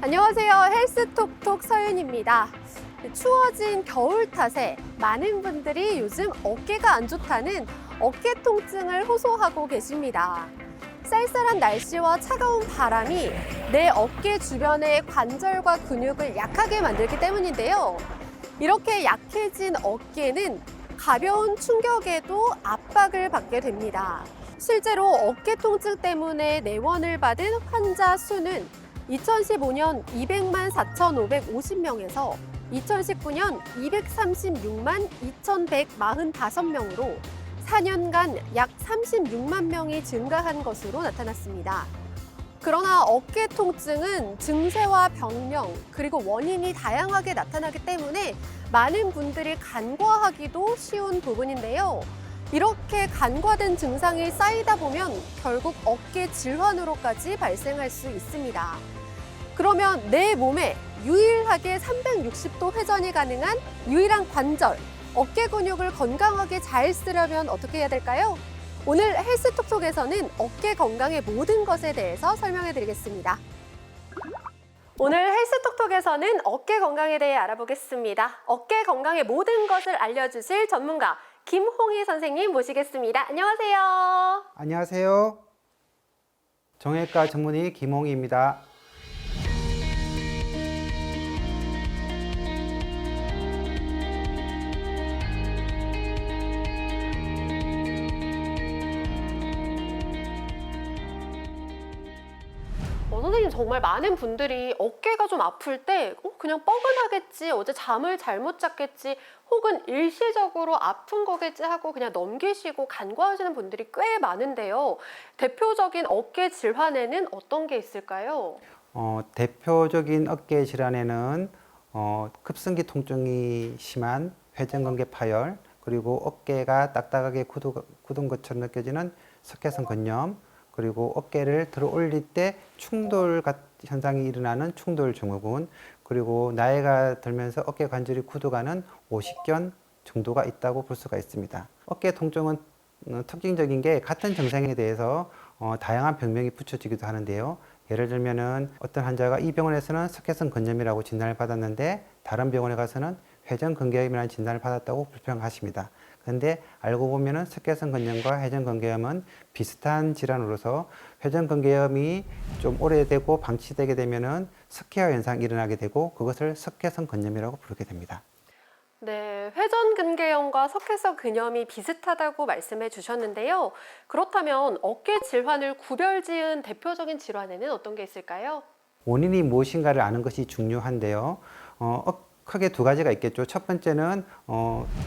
안녕하세요. 헬스톡톡 서윤입니다. 추워진 겨울 탓에 많은 분들이 요즘 어깨가 안 좋다는 어깨 통증을 호소하고 계십니다. 쌀쌀한 날씨와 차가운 바람이 내 어깨 주변의 관절과 근육을 약하게 만들기 때문인데요. 이렇게 약해진 어깨는 가벼운 충격에도 압박을 받게 됩니다. 실제로 어깨 통증 때문에 내원을 받은 환자 수는 2015년 200만 4,550명에서 2019년 236만 2,145명으로 4년간 약 36만 명이 증가한 것으로 나타났습니다. 그러나 어깨 통증은 증세와 병명, 그리고 원인이 다양하게 나타나기 때문에 많은 분들이 간과하기도 쉬운 부분인데요. 이렇게 간과된 증상이 쌓이다 보면 결국 어깨 질환으로까지 발생할 수 있습니다. 그러면 내 몸에 유일하게 360도 회전이 가능한 유일한 관절, 어깨 근육을 건강하게 잘 쓰려면 어떻게 해야 될까요? 오늘 헬스톡톡에서는 어깨 건강의 모든 것에 대해서 설명해 드리겠습니다. 오늘 헬스톡톡에서는 어깨 건강에 대해 알아보겠습니다. 어깨 건강의 모든 것을 알려주실 전문가 김홍희 선생님 모시겠습니다. 안녕하세요. 안녕하세요. 정형외과 전문의 김홍희입니다. 선생님 정말 많은 분들이 어깨가 좀 아플 때 그냥 뻐근하겠지, 어제 잠을 잘못 잤겠지, 혹은 일시적으로 아픈 거겠지 하고 그냥 넘기시고 간과하시는 분들이 꽤 많은데요. 대표적인 어깨 질환에는 어떤 게 있을까요? 대표적인 어깨 질환에는 급성기 통증이 심한 회전근개 파열, 그리고 어깨가 딱딱하게 굳은 것처럼 느껴지는 석회성 근염, 그리고 어깨를 들어 올릴 때 충돌 현상이 일어나는 충돌 증후군, 그리고 나이가 들면서 어깨 관절이 굳어가는 오십견 정도가 있다고 볼 수가 있습니다. 어깨 통증은 특징적인 게 같은 증상에 대해서 다양한 병명이 붙여지기도 하는데요. 예를 들면은 어떤 환자가 이 병원에서는 석회성 근염이라고 진단을 받았는데 다른 병원에 가서는 회전근개염이라는 진단을 받았다고 불평하십니다. 그런데 알고 보면은 석회성 근염과 회전근개염은 비슷한 질환으로서 회전근개염이 좀 오래되고 방치되게 되면은 석회화 현상이 일어나게 되고 그것을 석회성 근염이라고 부르게 됩니다. 네, 회전근개염과 석회성 근염이 비슷하다고 말씀해 주셨는데요. 그렇다면 어깨 질환을 구별지은 대표적인 질환에는 어떤 게 있을까요? 원인이 무엇인가를 아는 것이 중요한데요. 크게 두 가지가 있겠죠. 첫 번째는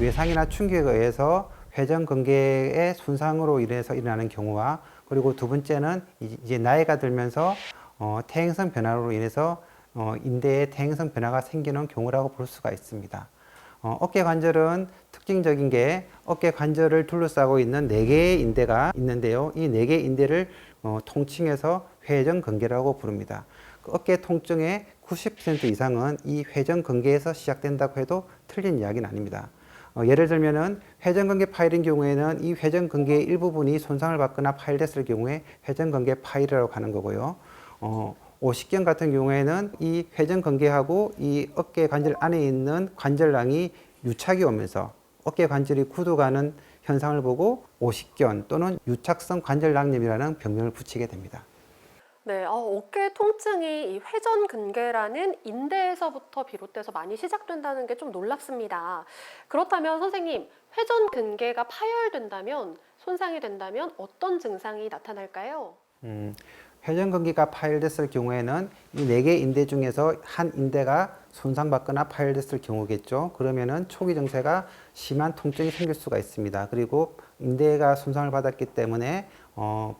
외상이나 충격에 의해서 회전근개의 손상으로 인해서 일어나는 경우와, 그리고 두 번째는 이제 나이가 들면서 퇴행성 변화로 인해서 인대에 퇴행성 변화가 생기는 경우라고 볼 수가 있습니다. 어깨 관절은 특징적인 게 어깨 관절을 둘러싸고 있는 4개의 인대가 있는데요. 이 4개의 인대를 통칭해서 회전근개라고 부릅니다. 그 어깨 통증의 90% 이상은 이 회전근개에서 시작된다고 해도 틀린 이야기는 아닙니다. 예를 들면은 회전근개 파열인 경우에는 이 회전근개의 일부분이 손상을 받거나 파열됐을 경우에 회전근개 파열이라고 하는 거고요. 오십견 같은 경우에는 이 회전근개하고 이 어깨 관절 안에 있는 관절낭이 유착이 오면서 어깨 관절이 굳어가는 현상을 보고 오십견 또는 유착성 관절낭염이라는 병명을 붙이게 됩니다. 네, 어깨 통증이 이 회전근개라는 인대에서부터 비롯돼서 많이 시작된다는 게 좀 놀랍습니다. 그렇다면 선생님, 회전근개가 파열된다면, 손상이 된다면 어떤 증상이 나타날까요? 회전근개가 파열됐을 경우에는 이 4개 인대 중에서 한 인대가 손상받거나 파열됐을 경우겠죠. 그러면은 초기 증세가 심한 통증이 생길 수가 있습니다. 그리고 인대가 손상을 받았기 때문에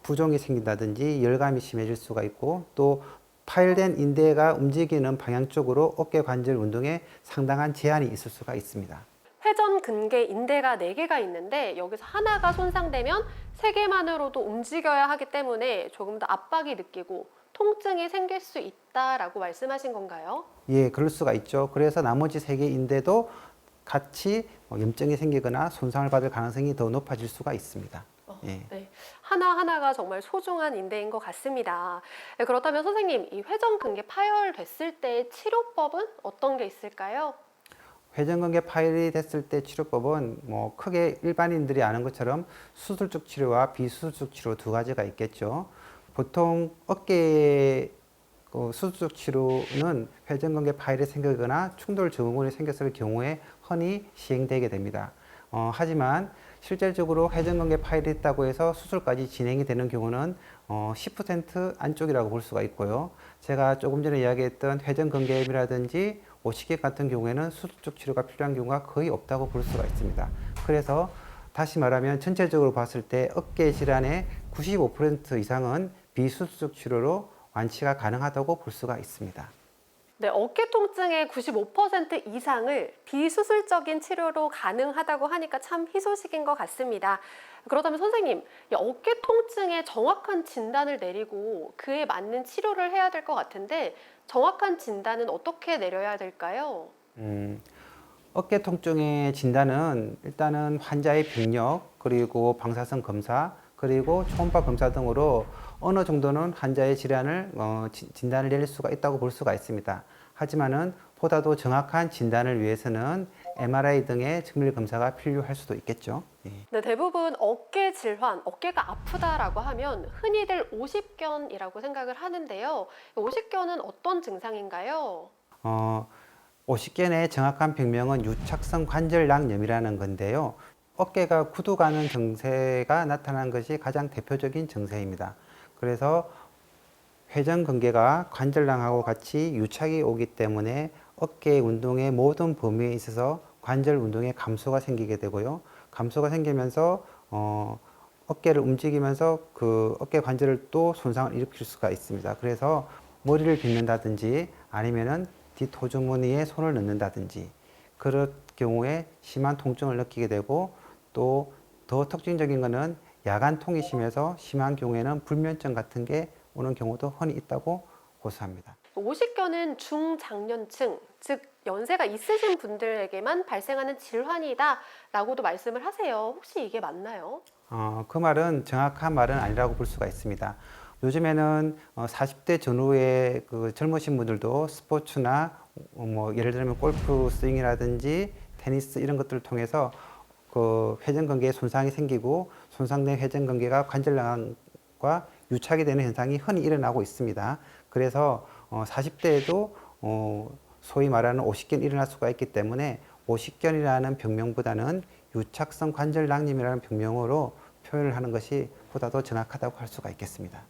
부종이 생긴다든지 열감이 심해질 수가 있고, 또 파열된 인대가 움직이는 방향 쪽으로 어깨 관절 운동에 상당한 제한이 있을 수가 있습니다. 회전근개 인대가 4개가 있는데 여기서 하나가 손상되면 3개만으로도 움직여야 하기 때문에 조금 더 압박이 느끼고 통증이 생길 수 있다라고 말씀하신 건가요? 예, 그럴 수가 있죠. 그래서 나머지 3개 인대도 같이 염증이 생기거나 손상을 받을 가능성이 더 높아질 수가 있습니다. 예. 네, 하나하나가 정말 소중한 인대인 것 같습니다. 네, 그렇다면 선생님, 이 회전근개 파열됐을 때 치료법은 어떤 게 있을까요? 회전근개 파열이 됐을 때 치료법은 뭐 크게 일반인들이 아는 것처럼 수술적 치료와 비수술적 치료 두 가지가 있겠죠. 보통 어깨 수술적 치료는 회전근개 파열이 생기거나 충돌 증후군이 생겼을 경우에 흔히 시행되게 됩니다. 하지만 실질적으로 회전근개 파열이 있다고 해서 수술까지 진행이 되는 경우는 10% 안쪽이라고 볼 수가 있고요. 제가 조금 전에 이야기했던 회전근개염이라든지 오시객 같은 경우에는 수술적 치료가 필요한 경우가 거의 없다고 볼 수가 있습니다. 그래서 다시 말하면 전체적으로 봤을 때 어깨 질환의 95% 이상은 비수술적 치료로 완치가 가능하다고 볼 수가 있습니다. 네, 어깨 통증의 95% 이상을 비수술적인 치료로 가능하다고 하니까 참 희소식인 것 같습니다. 그렇다면 선생님, 이 어깨 통증의 정확한 진단을 내리고 그에 맞는 치료를 해야 될 것 같은데 정확한 진단은 어떻게 내려야 될까요? 어깨 통증의 진단은 일단은 환자의 병력, 그리고 방사선 검사, 그리고 초음파 검사 등으로 어느 정도는 환자의 질환을 진단을 내릴 수가 있다고 볼 수가 있습니다. 하지만은 보다도 정확한 진단을 위해서는 MRI 등의 정밀 검사가 필요할 수도 있겠죠. 예. 네, 대부분 어깨 질환, 어깨가 아프다라고 하면 흔히들 오십견이라고 생각을 하는데요. 오십견은 어떤 증상인가요? 오십견의 정확한 병명은 유착성 관절낭염이라는 건데요. 어깨가 굳어가는 증세가 나타나는 것이 가장 대표적인 증세입니다. 그래서 회전근개가 관절낭하고 같이 유착이 오기 때문에 어깨 운동의 모든 범위에 있어서 관절 운동에 감소가 생기게 되고요. 감소가 생기면서 어깨를 움직이면서 그 어깨 관절을 또 손상을 일으킬 수가 있습니다. 그래서 머리를 빗는다든지 아니면은 뒷호주머니에 손을 넣는다든지 그럴 경우에 심한 통증을 느끼게 되고 또 더 특징적인 것은 야간통이 심해서 심한 경우에는 불면증 같은 게 오는 경우도 흔히 있다고 고수합니다. 오십견은 중장년층, 즉 연세가 있으신 분들에게만 발생하는 질환이다라고도 말씀을 하세요. 혹시 이게 맞나요? 그 말은 정확한 말은 아니라고 볼 수가 있습니다. 요즘에는 40대 전후의 그 젊으신 분들도 스포츠나 뭐 예를 들면 골프 스윙이라든지 테니스 이런 것들을 통해서 그 회전근개에 손상이 생기고 손상된 회전근개가 관절낭과 유착이 되는 현상이 흔히 일어나고 있습니다. 그래서 40대에도 소위 말하는 오십견이 일어날 수가 있기 때문에 오십견이라는 병명보다는 유착성 관절낭염이라는 병명으로 표현을 하는 것이 보다 더 정확하다고 할 수가 있겠습니다.